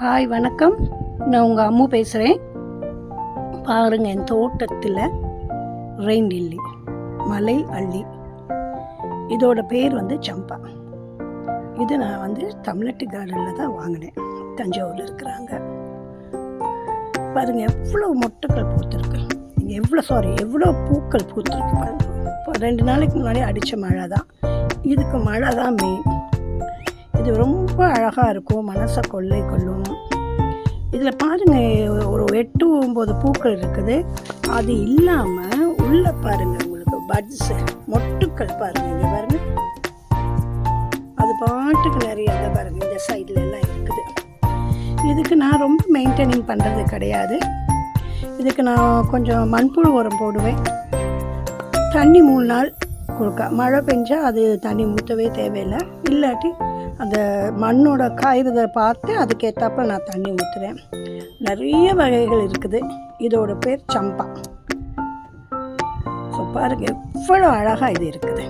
Hi வணக்கம், நான் உங்கள் அம்மு பேசுகிறேன். பாருங்கள், என் தோட்டத்தில் ரெயின் லில்லி, மலை அள்ளி, இதோட பேர் சம்பா. இது நான் தமிழ்நாட்டு கார்டனில் தான் வாங்கினேன். தஞ்சாவூரில் இருக்கிறாங்க. பாருங்கள், எவ்வளோ மொட்டுக்கள் பூத்துருக்கு, எவ்வளோ பூக்கள் பூத்துருக்கு பாருங்கள். இப்போ 2 நாளைக்கு முன்னாடி அடித்த மழை தான், இதுக்கு மழை தான் மெயின். இது ரொம்ப அழகாக இருக்கும், மனசை கொள்ளும். இதில் பாருங்கள், ஒரு 8-9 பூக்கள் இருக்குது. அது இல்லாமல் உள்ளே பாருங்கள், உங்களுக்கு பட்ஸு மொட்டுக்கள் பாருங்கள். இங்கே பாருங்கள், அது பாட்டுக்கு நிறைய இதை பாருங்கள், இந்த சைடில் எல்லாம் இருக்குது. இதுக்கு நான் ரொம்ப மெயின்டைனிங் பண்ணுறது கிடையாது. இதுக்கு நான் கொஞ்சம் மண்புழு உரம் போடுவேன். தண்ணி 3 நாள் கொடுக்க, மழை பெஞ்சால் அது தண்ணி ஊற்றவே தேவையில்லை. இல்லாட்டி அந்த மண்ணோட காய்கிறத பார்த்து அதுக்கேற்றாப்புல நான் தண்ணி ஊற்றுறேன். நிறைய வகைகள் இருக்குது. இதோட பேர் சம்பா. ஸோ பாருங்கள், எவ்வளோ அழகாக இது இருக்குது.